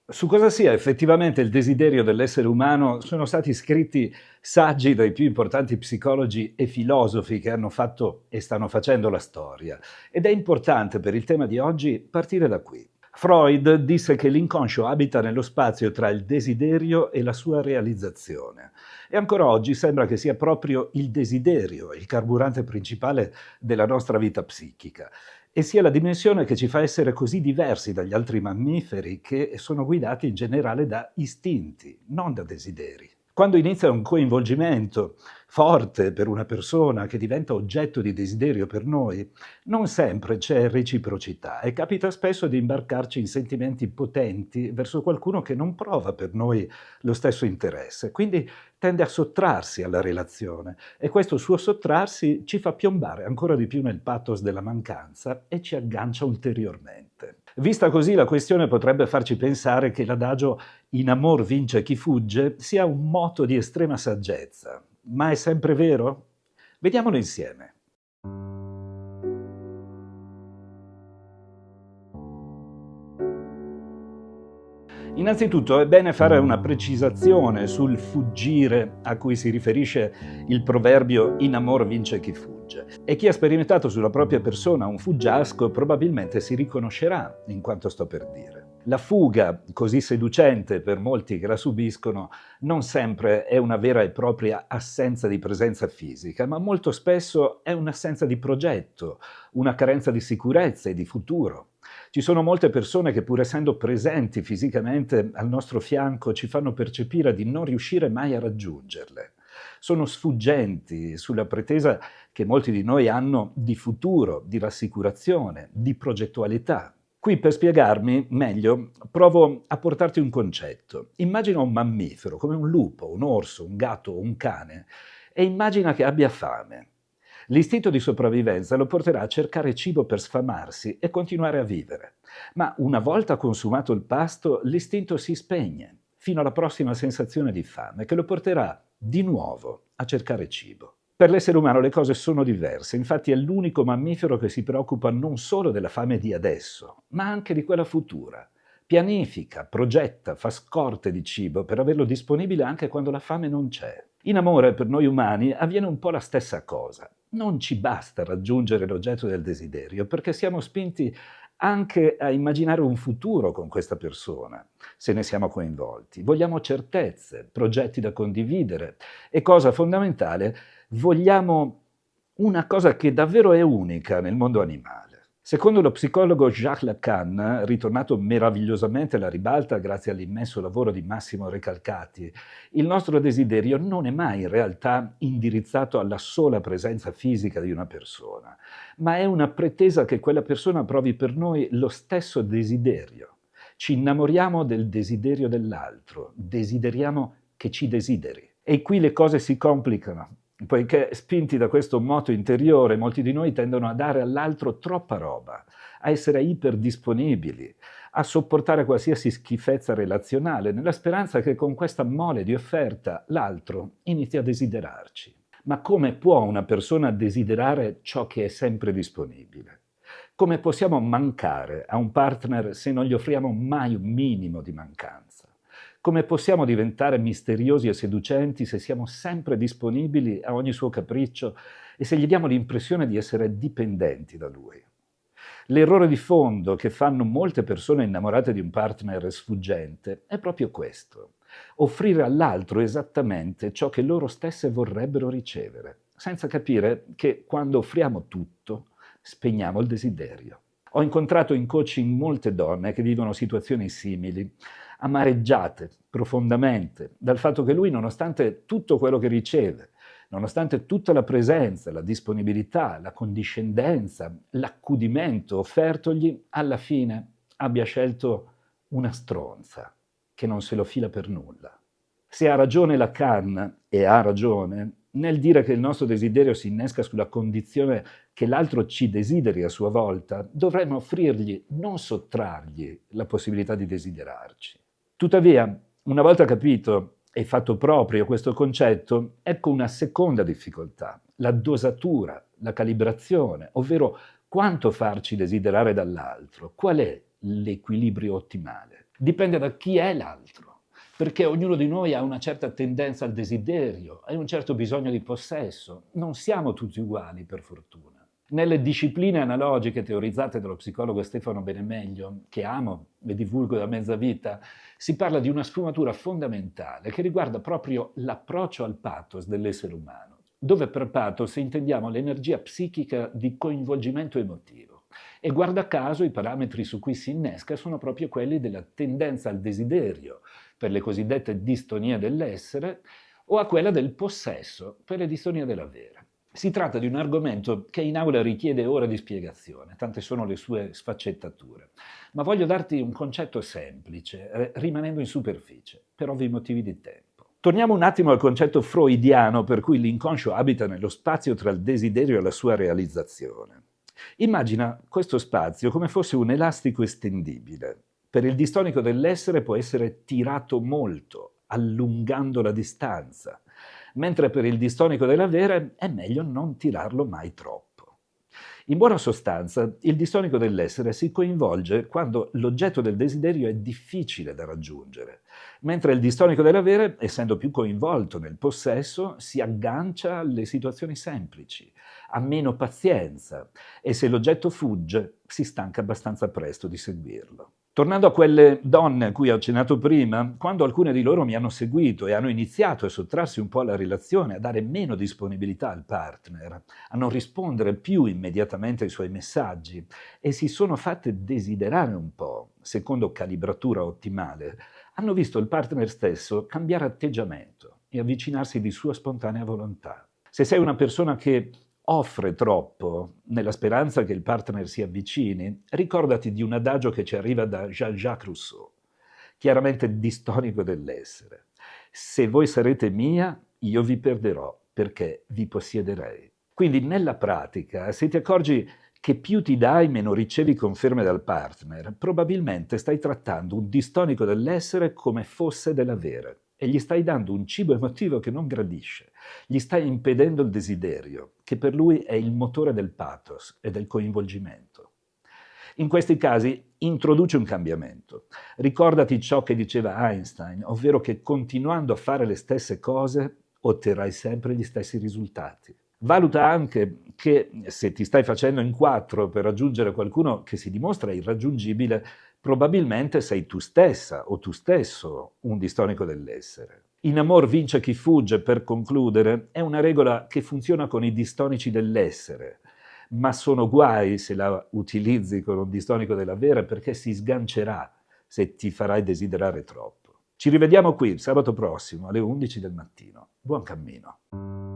Su cosa sia effettivamente il desiderio dell'essere umano sono stati scritti saggi dai più importanti psicologi e filosofi che hanno fatto e stanno facendo la storia. Ed è importante per il tema di oggi partire da qui. Freud disse che l'inconscio abita nello spazio tra il desiderio e la sua realizzazione. E ancora oggi sembra che sia proprio il desiderio il carburante principale della nostra vita psichica e sia la dimensione che ci fa essere così diversi dagli altri mammiferi che sono guidati in generale da istinti, non da desideri. Quando inizia un coinvolgimento forte per una persona che diventa oggetto di desiderio per noi, non sempre c'è reciprocità e capita spesso di imbarcarci in sentimenti potenti verso qualcuno che non prova per noi lo stesso interesse, quindi tende a sottrarsi alla relazione e questo suo sottrarsi ci fa piombare ancora di più nel pathos della mancanza e ci aggancia ulteriormente. Vista così, la questione potrebbe farci pensare che l'adagio "in amor vince chi fugge" sia un motto di estrema saggezza. Ma è sempre vero? Vediamolo insieme. Innanzitutto è bene fare una precisazione sul fuggire a cui si riferisce il proverbio "in amor vince chi fugge". E chi ha sperimentato sulla propria persona un fuggiasco probabilmente si riconoscerà in quanto sto per dire. La fuga, così seducente per molti che la subiscono, non sempre è una vera e propria assenza di presenza fisica, ma molto spesso è un'assenza di progetto, una carenza di sicurezza e di futuro. Ci sono molte persone che, pur essendo presenti fisicamente al nostro fianco, ci fanno percepire di non riuscire mai a raggiungerle. Sono sfuggenti sulla pretesa che molti di noi hanno di futuro, di rassicurazione, di progettualità. Qui, per spiegarmi meglio, provo a portarti un concetto. Immagina un mammifero, come un lupo, un orso, un gatto o un cane, e immagina che abbia fame. L'istinto di sopravvivenza lo porterà a cercare cibo per sfamarsi e continuare a vivere. Ma una volta consumato il pasto, l'istinto si spegne, fino alla prossima sensazione di fame, che lo porterà di nuovo a cercare cibo. Per l'essere umano le cose sono diverse, infatti è l'unico mammifero che si preoccupa non solo della fame di adesso, ma anche di quella futura. Pianifica, progetta, fa scorte di cibo per averlo disponibile anche quando la fame non c'è. In amore, per noi umani, avviene un po' la stessa cosa. Non ci basta raggiungere l'oggetto del desiderio, perché siamo spinti anche a immaginare un futuro con questa persona, se ne siamo coinvolti. Vogliamo certezze, progetti da condividere e, cosa fondamentale, vogliamo una cosa che davvero è unica nel mondo animale. Secondo lo psicologo Jacques Lacan, ritornato meravigliosamente alla ribalta grazie all'immenso lavoro di Massimo Recalcati, il nostro desiderio non è mai in realtà indirizzato alla sola presenza fisica di una persona, ma è una pretesa che quella persona provi per noi lo stesso desiderio. Ci innamoriamo del desiderio dell'altro, desideriamo che ci desideri. E qui le cose si complicano, poiché spinti da questo moto interiore, molti di noi tendono a dare all'altro troppa roba, a essere iperdisponibili, a sopportare qualsiasi schifezza relazionale, nella speranza che con questa mole di offerta l'altro inizi a desiderarci. Ma come può una persona desiderare ciò che è sempre disponibile? Come possiamo mancare a un partner se non gli offriamo mai un minimo di mancanza? Come possiamo diventare misteriosi e seducenti se siamo sempre disponibili a ogni suo capriccio e se gli diamo l'impressione di essere dipendenti da lui? L'errore di fondo che fanno molte persone innamorate di un partner sfuggente è proprio questo: offrire all'altro esattamente ciò che loro stesse vorrebbero ricevere, senza capire che quando offriamo tutto, spegniamo il desiderio. Ho incontrato in coaching molte donne che vivono situazioni simili, amareggiate profondamente dal fatto che lui, nonostante tutto quello che riceve, nonostante tutta la presenza, la disponibilità, la condiscendenza, l'accudimento offertogli, alla fine abbia scelto una stronza che non se lo fila per nulla. Se ha ragione Lacan, e ha ragione, nel dire che il nostro desiderio si innesca sulla condizione che l'altro ci desideri a sua volta, dovremmo offrirgli, non sottrargli, la possibilità di desiderarci. Tuttavia, una volta capito e fatto proprio questo concetto, ecco una seconda difficoltà: la dosatura, la calibrazione, ovvero quanto farci desiderare dall'altro, qual è l'equilibrio ottimale. Dipende da chi è l'altro, perché ognuno di noi ha una certa tendenza al desiderio e un certo bisogno di possesso. Non siamo tutti uguali, per fortuna. Nelle discipline analogiche teorizzate dallo psicologo Stefano Benemeglio, che amo e divulgo da mezza vita, si parla di una sfumatura fondamentale che riguarda proprio l'approccio al pathos dell'essere umano, dove per pathos intendiamo l'energia psichica di coinvolgimento emotivo. E guarda caso i parametri su cui si innesca sono proprio quelli della tendenza al desiderio, per le cosiddette distonie dell'essere, o a quella del possesso, per le distonie dell'avere. Si tratta di un argomento che in aula richiede ore di spiegazione, tante sono le sue sfaccettature, ma voglio darti un concetto semplice, rimanendo in superficie, per ovvi motivi di tempo. Torniamo un attimo al concetto freudiano per cui l'inconscio abita nello spazio tra il desiderio e la sua realizzazione. Immagina questo spazio come fosse un elastico estendibile. Per il distonico dell'essere può essere tirato molto, allungando la distanza, mentre per il distonico dell'avere è meglio non tirarlo mai troppo. In buona sostanza, il distonico dell'essere si coinvolge quando l'oggetto del desiderio è difficile da raggiungere, mentre il distonico dell'avere, essendo più coinvolto nel possesso, si aggancia alle situazioni semplici, ha meno pazienza e se l'oggetto fugge si stanca abbastanza presto di seguirlo. Tornando a quelle donne a cui ho accennato prima, quando alcune di loro mi hanno seguito e hanno iniziato a sottrarsi un po' alla relazione, a dare meno disponibilità al partner, a non rispondere più immediatamente ai suoi messaggi e si sono fatte desiderare un po', secondo calibratura ottimale, hanno visto il partner stesso cambiare atteggiamento e avvicinarsi di sua spontanea volontà. Se sei una persona che offre troppo nella speranza che il partner si avvicini, ricordati di un adagio che ci arriva da Jean-Jacques Rousseau, chiaramente distonico dell'essere. Se voi sarete mia, io vi perderò, perché vi possiederei. Quindi nella pratica, se ti accorgi che più ti dai, meno ricevi conferme dal partner, probabilmente stai trattando un distonico dell'essere come fosse dell'avere e gli stai dando un cibo emotivo che non gradisce, gli stai impedendo il desiderio, che per lui è il motore del pathos e del coinvolgimento. In questi casi introduci un cambiamento. Ricordati ciò che diceva Einstein, ovvero che continuando a fare le stesse cose otterrai sempre gli stessi risultati. Valuta anche che se ti stai facendo in quattro per raggiungere qualcuno che si dimostra irraggiungibile, probabilmente sei tu stessa o tu stesso un distonico dell'essere. In amor vince chi fugge, per concludere, è una regola che funziona con i distonici dell'essere, ma sono guai se la utilizzi con un distonico dell'avere perché si sgancerà se ti farai desiderare troppo. Ci rivediamo qui sabato prossimo alle 11 del mattino. Buon cammino.